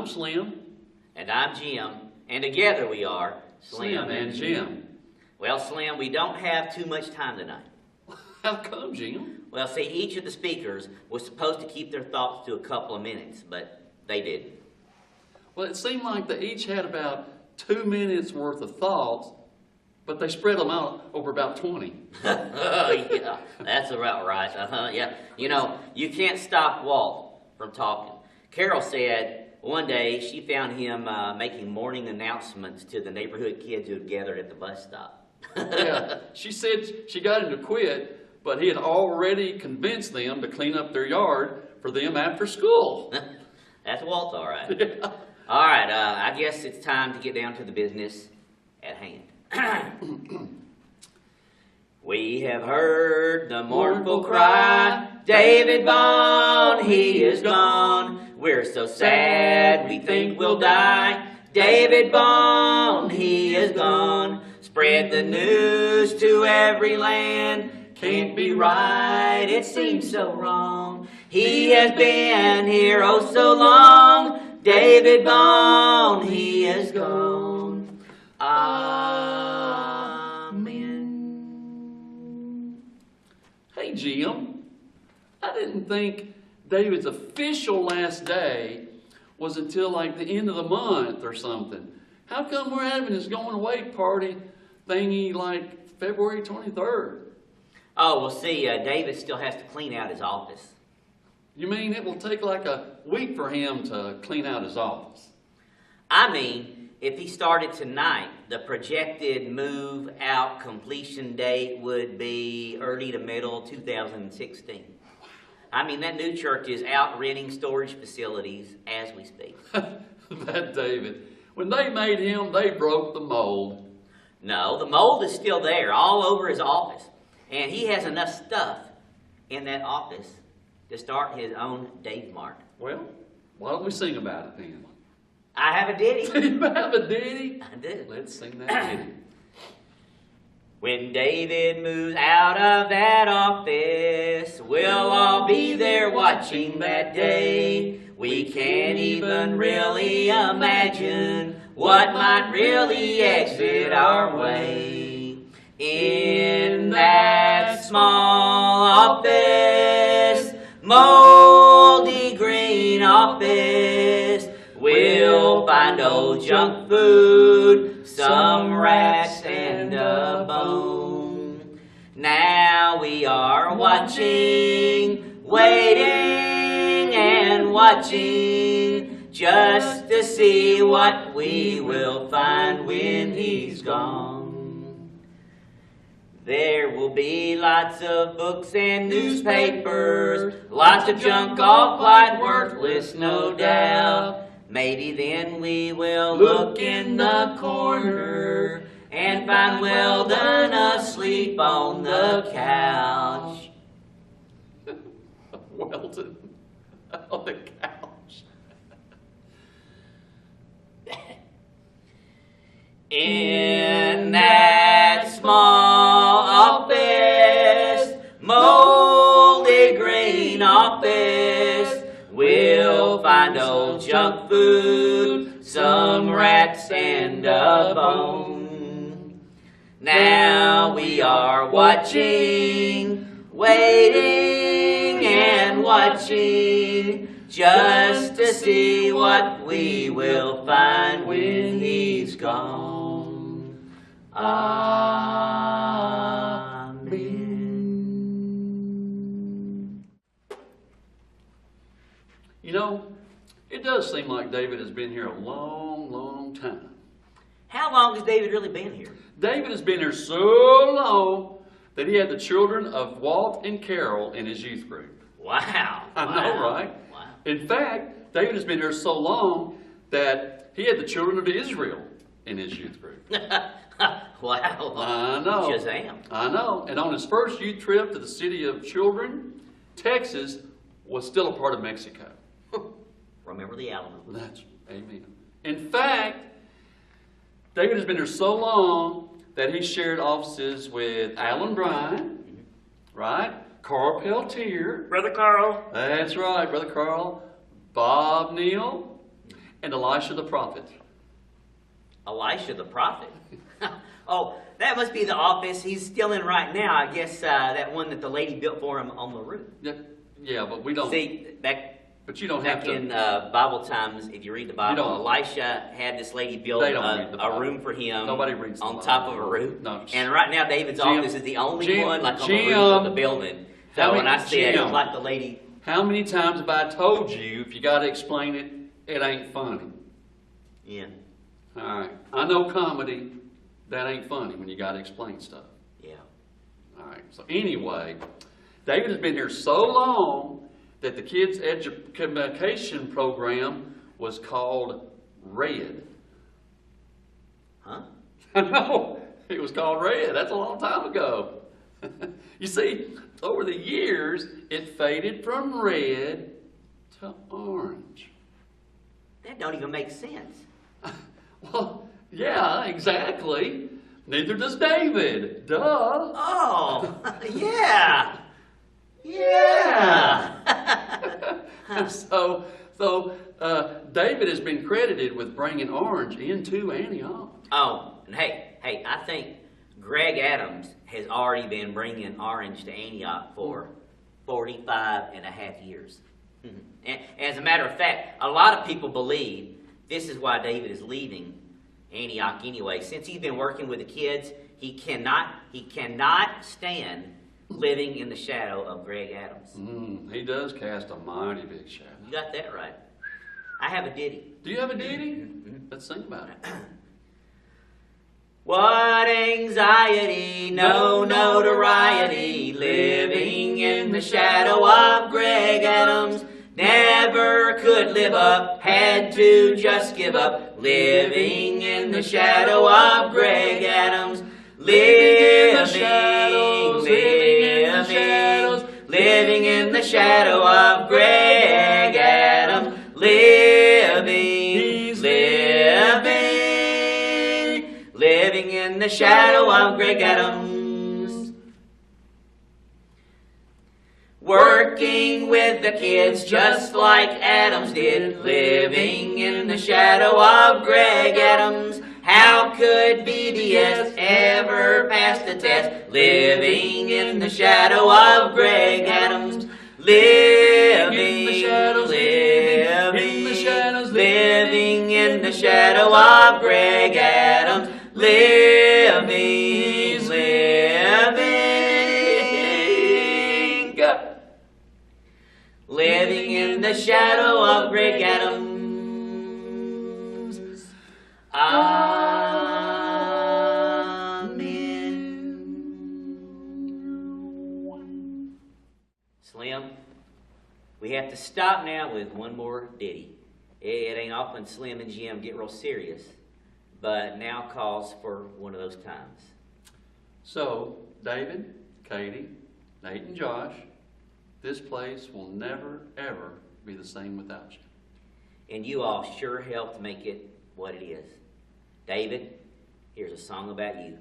I'm Slim. And I'm Jim. And together we are Slim and Jim. Well, Slim, we don't have too much time tonight. How come, Jim? Well, see, each of the speakers was supposed to keep their thoughts to a couple of minutes, but they didn't. Well, it seemed like they each had about 2 minutes worth of thoughts, but they spread them out over about 20. Oh, yeah, that's about right. Yeah. You know, you can't stop Walt from talking. Carol said one day she found him making morning announcements to the neighborhood kids who had gathered at the bus stop. Yeah, she said she got him to quit, but he had already convinced them to clean up their yard for them after school. That's Walt, all right. Yeah. All right, I guess it's time to get down to the business at hand. We have heard the mournful cry, David Vaughn, he is gone. We're so sad, we think we'll die. David Vaughn, he is gone. Spread the news to every land. Can't be right, it seems so wrong. He has been here oh so long. David Vaughn, he is gone. Amen. Hey, Jim, I didn't think David's official last day was until like the end of the month or something. How come we're having this going away party thingy like February 23rd? Oh, well, see, David still has to clean out his office. You mean it will take like a week for him to clean out his office? I mean, if he started tonight, the projected move-out completion date would be early to middle 2016. I mean, that new church is out renting storage facilities as we speak. That David. When they made him, they broke the mold. No, the mold is still there, all over his office. And he has enough stuff in that office to start his own Dave Mart. Well, why don't we sing about it then? I have a ditty. You have a ditty? I do. Let's sing that ditty. When David moves out of that office, we'll all be there watching that day. We can't even really imagine what might really exit our way. In that small office, moldy green office, we'll find old junk food, some rats and a bone. Now we are watching, waiting and watching, just to see what we will find when he's gone. There will be lots of books and newspapers, lots of junk all quite worthless, no doubt. Maybe then we will look in the corner and find Weldon asleep on the couch. Weldon on the couch. In that small office, moldy green office, we'll find old junk food, some rats and a bone. Now we are watching, waiting and watching, just to see what we will find when he's gone. Amen. You know, it does seem like David has been here a long, long time. How long has David really been here? David has been here so long that he had the children of Walt and Carol in his youth group. Wow. I know, right? Wow. In fact, David has been here so long that he had the children of Israel in his youth group. Wow. I know. Shazam. I know. And on his first youth trip to the city of children, Texas was still a part of Mexico. Remember the Alamo. That's, amen. In fact, David has been here so long that he shared offices with Alan Bryan, right? Carl Peltier. Brother Carl. That's right, Brother Carl. Bob Neal. and Elisha the prophet. Elisha the prophet? Oh, that must be the office he's still in right now. I guess that one that the lady built for him on the roof. Yeah, but we don't. See, but you don't back have to. in Bible times, if you read the Bible, Elisha had this lady build a room for him. Nobody reads the on Bible. top of a roof. No. And right now, David's office is the only one like on the roof of the building. So when I see it, it's like the lady. How many times have I told you, if you got to explain it, it ain't funny? Yeah. All right. I know comedy, that ain't funny when you got to explain stuff. Yeah. All right. So anyway, David has been here so long that the kids' education program was called Red. Huh? I know. It was called Red. That's a long time ago. You see, over the years, it faded from red to orange. That don't even make sense. Well, yeah, exactly. Neither does David. Duh. Oh, yeah. Yeah. So David has been credited with bringing orange into Antioch. Oh, and hey, I think Greg Adams has already been bringing orange to Antioch for 45 and a half years. And as a matter of fact, a lot of people believe this is why David is leaving Antioch anyway. Since he's been working with the kids, he cannot stand living in the shadow of Greg Adams. He does cast a mighty big shadow. You got that right. I have a ditty. Do you have a ditty? Let's think about it. What anxiety, no notoriety, living in the shadow of Greg Adams. Never could live up, had to just give up, living in the shadow of Greg Adams. Living in the shadow of Greg Adams. Living in the shadow of Greg Adams. Working with the kids just like Adams did. Living in the shadow of Greg Adams. How could BDS ever pass the test? Living in the shadow of Greg Adams. Living in the shadows of Greg Adams. Living in the shadow of Greg Adams. Amen. Slim, we have to stop now with one more ditty. It ain't often Slim and Jim get real serious, but now calls for one of those times. So, David, Katie, Nate, and Josh, this place will never, ever be the same without you. And you all sure helped make it what it is. David, here's a song about you.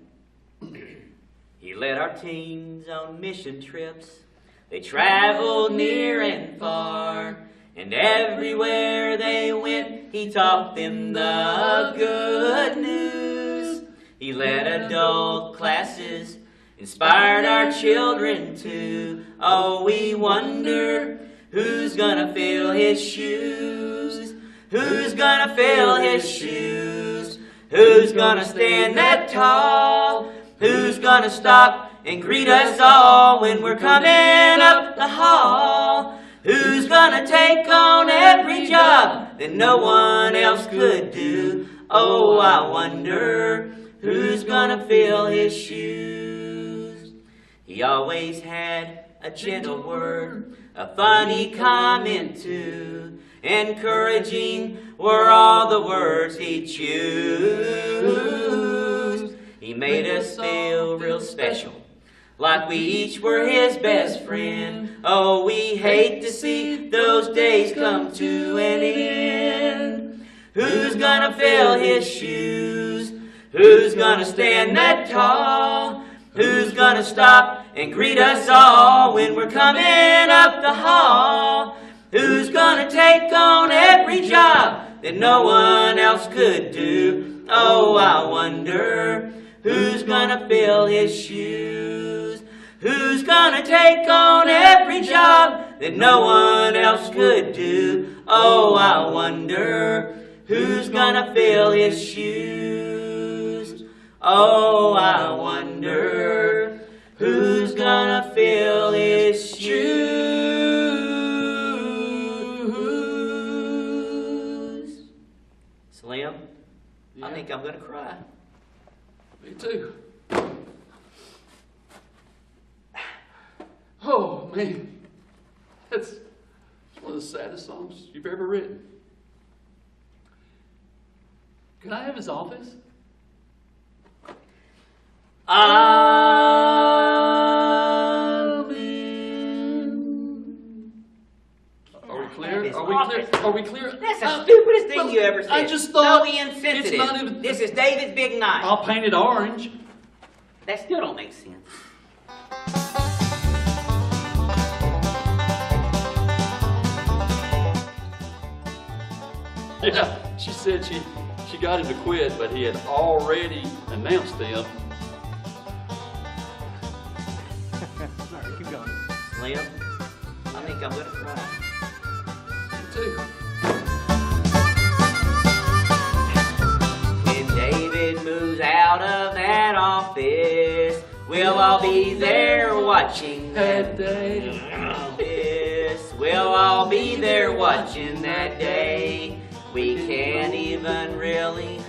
He led our teens on mission trips. They traveled near and far. And everywhere they went, he taught them the good news. He led adult classes, inspired our children too. Oh, we wonder who's gonna fill his shoes. Who's gonna fill his shoes? Who's gonna stand that tall? Who's gonna stop and greet us all when we're coming up the hall? Who's gonna take on every job that no one else could do? Oh, I wonder who's gonna fill his shoes. He always had a gentle word, a funny comment too. Encouraging were all the words he'd choose. He made us feel real special, like we each were his best friend. Oh, we hate to see those days come to an end. Who's gonna fill his shoes? Who's gonna stand that tall? Who's gonna stop and greet us all when we're coming up the hall? Who's gonna take on every job that no one else could do. Oh, I wonder who's gonna fill his shoes. Who's gonna take on every job that no one else could do? Oh, I wonder who's gonna fill his shoes. Oh, I wonder who's gonna fill his shoes. Slim, Yeah. I think I'm gonna cry. Me too. Oh, man. That's one of the saddest songs you've ever written. Can I have his office? Amen. Are we clear? His Are we clear? office. Are we clear? That's the stupidest thing well, you ever said. I just thought so insensitive. it's not even. This is David's big night. I'll paint it orange. That still don't make sense. Yeah, she said she got him to quit, but he had already announced him. Alright, keep going. Slim, I think I'm gonna cry. Me too. When David moves out of that office, we'll all be there watching That day. office. We'll all be there watching that day. We can't even really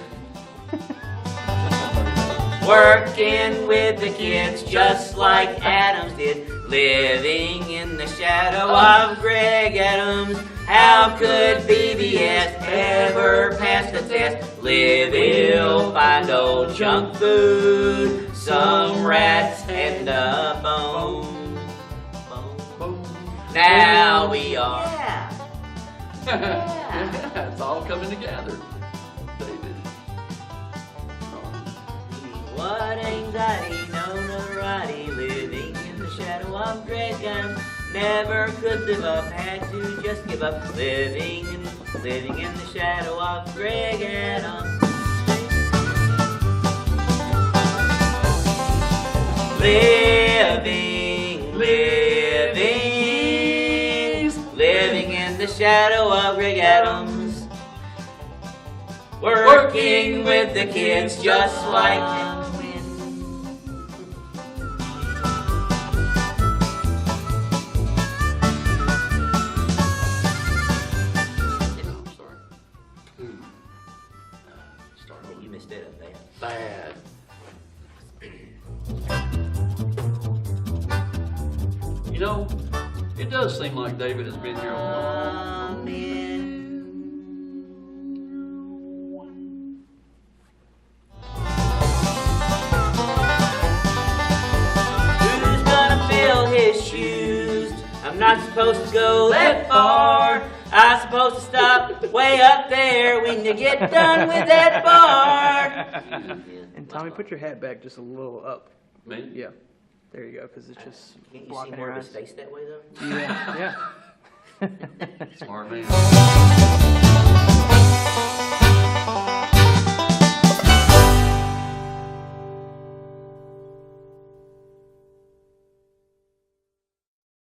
working with the kids just like Adams did, living in the shadow of Greg Adams. How could BBS ever pass the test? Live ill, find old junk food, some rats and a bone. Now we are. Yeah, it's all coming together. David. What anxiety, no notoriety, living in the shadow of Greg Adams. Never could live up, had to just give up. Living in the shadow of Greg Adams. Living in the shadow of Greg Adams. Working with the kids just like him. I'm sorry. Start over. You missed it up there. Bad. You know, it does seem like David has been here a long Amen. Who's gonna fill his shoes? I'm not supposed to go that far. I'm supposed to stop way up there when you get done with that bar. And Tommy, put your hat back just a little up. Me? Yeah. There you go, because it's just Can't you see blocking more your of his eyes. face that way though? Yeah, yeah. Smart man.